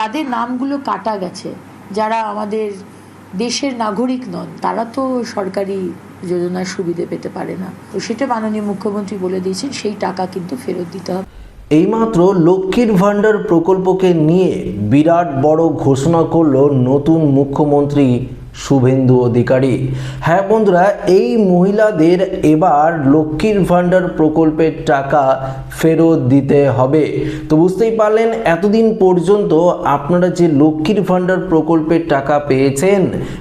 যাদের নামগুলো কাটা গেছে, যারা আমাদের দেশের নাগরিক নন, তারা তো সরকারি যোজনার সুবিধে পেতে পারে না। তো সেটা মাননীয় মুখ্যমন্ত্রী বলে দিয়েছেন, সেই টাকা কিন্তু ফেরত দিতে হবে। এইমাত্র লক্ষ্মীর ভাণ্ডার প্রকল্পকে নিয়ে বিরাট বড় ঘোষণা করলো নতুন মুখ্যমন্ত্রী শুভেন্দু অধিকারী। হ্যাঁ বন্ধুরা, এই মহিলাদের এবার লক্ষ্মীর ভাণ্ডার প্রকল্পের টাকা ফেরত দিতে হবে। তো বুঝতেই পারলেন, এতদিন পর্যন্ত আপনারা যে লক্ষ্মীর ভাণ্ডার প্রকল্পের টাকা পেয়েছেন,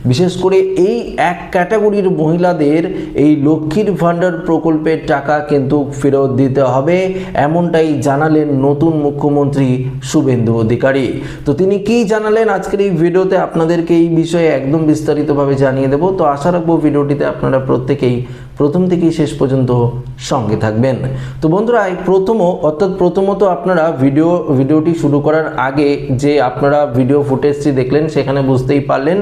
বিশেষ করে এই এক ক্যাটাগরির মহিলাদের এই লক্ষ্মীর ভাণ্ডার প্রকল্পের টাকা কিন্তু ফেরত দিতে হবে, এমনটাই জানালেন নতুন মুখ্যমন্ত্রী শুভেন্দু অধিকারী। তো তিনি কি জানালেন আজকের এই ভিডিওতে আপনাদেরকে এই বিষয়ে একদম বিস্তারিতভাবে জানিয়ে দেব। তো আশা রাখবো ভিডিওটিতে আপনারা প্রত্যেকেই প্রথম থেকেই শেষ পর্যন্ত সঙ্গে থাকবেন। তো বন্ধুরা, প্রথমত আপনারা ভিডিওটি শুরু করার আগে যে আপনারা ভিডিও ফুটেজটি দেখলেন, সেখানে বুঝতেই পারলেন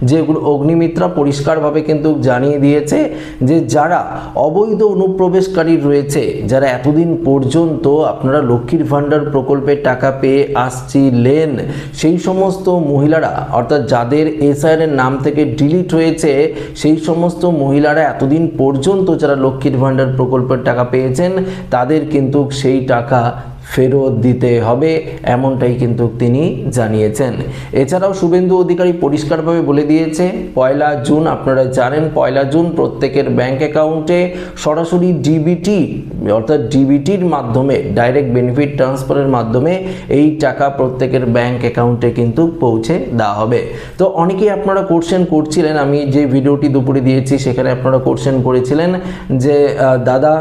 যে অগ্নিমিত্রা পরিষ্কারভাবে কিন্তু জানিয়ে দিয়েছে যে যারা অবৈধ অনুপ্রবেশকারী রয়েছে, যারা এতদিন পর্যন্ত আপনারা লক্ষ্মীর ভাণ্ডার প্রকল্পের টাকা পেয়ে আসছিলেন, সেই সমস্ত মহিলারা, অর্থাৎ যাদের এসআইআর এর নাম থেকে ডিলিট হয়েছে, সেই সমস্ত মহিলারা এতদিন পর্যন্ত যারা লক্ষ্মীর ভাণ্ডার প্রকল্পের টাকা পেয়েছেন, তাদের কিন্তু সেই টাকা ফেরত দিতে হবে, এমনটাই কিন্তু তিনি জানিয়েছেন। এছাড়াও শুভেন্দু অধিকারী পরিষ্কারভাবে বলে দিয়েছে, 1 জুন, আপনারা জানেন 1 জুন প্রত্যেকের ব্যাংক অ্যাকাউন্টে সরাসরি ডিবিটি, অর্থাৎ ডিবিটির মাধ্যমে, ডাইরেক্ট বেনিফিট ট্রান্সফারের মাধ্যমে এই টাকা প্রত্যেকের ব্যাংক অ্যাকাউন্টে কিন্তু পৌঁছে দেওয়া হবে। তো অনেকেই আপনারা কোশ্চেন করছিলেন, আমি যে ভিডিওটি দুপুরে দিয়েছি সেখানে আপনারা কোশ্চেন করেছিলেন যে দাদা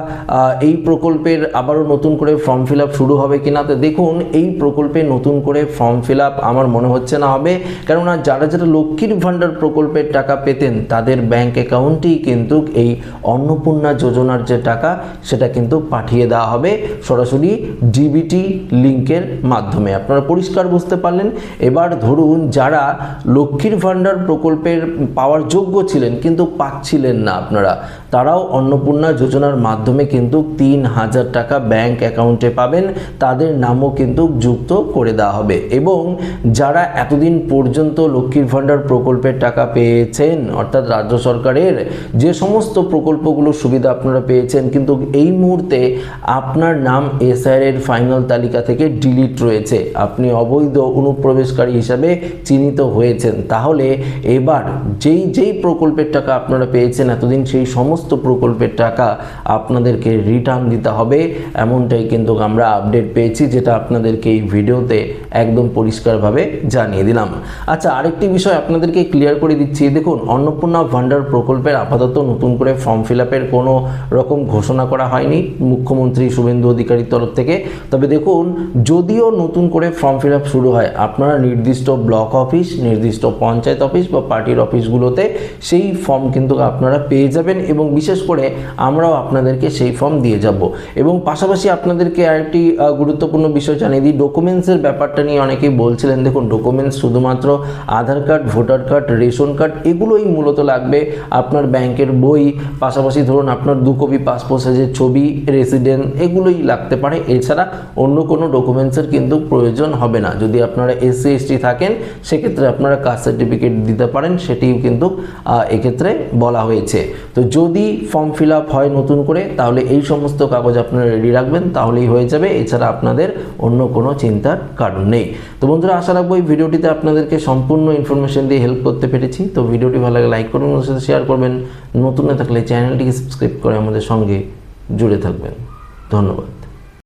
এই প্রকল্পের আবারও নতুন করে ফর্ম ফিল আপ শুরু হবে কিনা। তো দেখুন, এই প্রকল্পে নতুন করে ফর্ম ফিল আপ আমার মনে হচ্ছে না হবে, কেননা যারা লক্ষ্মীর ভাণ্ডার প্রকল্পের টাকা পেতেন, তাদের ব্যাংক অ্যাকাউন্টেই কিন্তু এই অন্নপূর্ণা যোজনার যে টাকা, সেটা কিন্তু পাঠিয়ে দেওয়া হবে সরাসরি ডিবিটি লিঙ্কের মাধ্যমে। আপনারা পরিষ্কার বুঝতে পারলেন। এবার ধরুন, যারা লক্ষ্মীর ভাণ্ডার প্রকল্পের পাওয়ার যোগ্য ছিলেন কিন্তু পাচ্ছিলেন না আপনারা, তারাও অন্নপূর্ণা যোজনার মাধ্যমে কিন্তু 3000 টাকা ব্যাংক অ্যাকাউন্টে পাবেন, তাদের নামও কিন্তু যুক্ত করে দেওয়া হবে। এবং যারা এতদিন পর্যন্ত লক্ষ্মীর ভাণ্ডার প্রকল্পের টাকা পেয়েছেন, অর্থাৎ রাজ্য সরকারের যে সমস্ত প্রকল্পগুলোর সুবিধা আপনারা পেয়েছেন, কিন্তু এই মুহূর্তে আপনার নাম এসআইআর এর ফাইনাল তালিকা থেকে ডিলিট রয়েছে, আপনি অবৈধ অনুপ্রবেশকারী হিসাবে চিহ্নিত হয়েছেন, তাহলে এবার যেই প্রকল্পের টাকা আপনারা পেয়েছেন এতদিন, সেই সমস্ত প্রকল্পের টাকা আপনাদেরকে রিটার্ন দিতে হবে, এমনটাই কিন্তু আমরা আপডেট পেয়েছি, যেটা আপনাদেরকে এই ভিডিওতে একদম পরিষ্কারভাবে জানিয়ে দিলাম। আচ্ছা, আরেকটি বিষয় আপনাদেরকে ক্লিয়ার করে দিচ্ছি। দেখুন, অন্নপূর্ণা ভাণ্ডার প্রকল্পের আপাতত নতুন করে ফর্ম ফিল আপের কোনো রকম ঘোষণা করা হয়নি মুখ্যমন্ত্রী শুভেন্দু অধিকারীর তরফ থেকে। তবে দেখুন, যদিও নতুন করে ফর্ম ফিল আপ শুরু হয়, আপনারা নির্দিষ্ট ব্লক অফিস, নির্দিষ্ট পঞ্চায়েত অফিস বা পার্টির অফিসগুলোতে সেই ফর্ম কিন্তু আপনারা পেয়ে যাবেন, এবং বিশেষ করে আমরাও আপনাদেরকে সেই ফর্ম দিয়ে যাব। এবং পাশাপাশি আপনাদেরকে আরেকটি গুরুত্বপূর্ণ বিষয় জানিয়ে দিই, ডকুমেন্টসের ব্যাপারটা নিয়ে অনেকেই বলছিলেন। দেখুন, ডকুমেন্টস শুধুমাত্র Aadhaar card, voter card, ration card, এগুলোই মূলত লাগবে। আপনার ব্যাংকের বই, পাশাপাশি ধরুন আপনার 2 কপি পাসপোর্ট সাইজের ছবি, রেসিডেন্ট, এগুলোই লাগতে পারে। এছাড়া অন্য কোনো ডকুমেন্টসের কিন্তু প্রয়োজন হবে না। যদি আপনারা SC ST থাকেন, সেক্ষেত্রে আপনারা কাস্ট সার্টিফিকেট দিতে পারেন, সেটিও কিন্তু এক্ষেত্রে বলা হয়েছে। তো যদি ফর্ম ফিল আপ হয় নতুন করে, তাহলে এই সমস্ত কাগজ আপনারা রেডি রাখবেন, তাহলেই হয়ে যাবে। এছাড়া আপনাদের অন্য কোনো চিন্তার কারণ নেই। তো বন্ধুরা, আশা রাখবো এই ভিডিওটিতে আপনাদেরকে সম্পূর্ণ ইনফরমেশন দিয়ে হেল্প করতে পেরেছি। তো ভিডিওটি ভালো লাগে লাইক করবেন, ওর সাথে শেয়ার করবেন। নতুন না থাকলে চ্যানেলটিকে সাবস্ক্রাইব করে আমাদের সঙ্গে জুড়ে থাকবেন। ধন্যবাদ।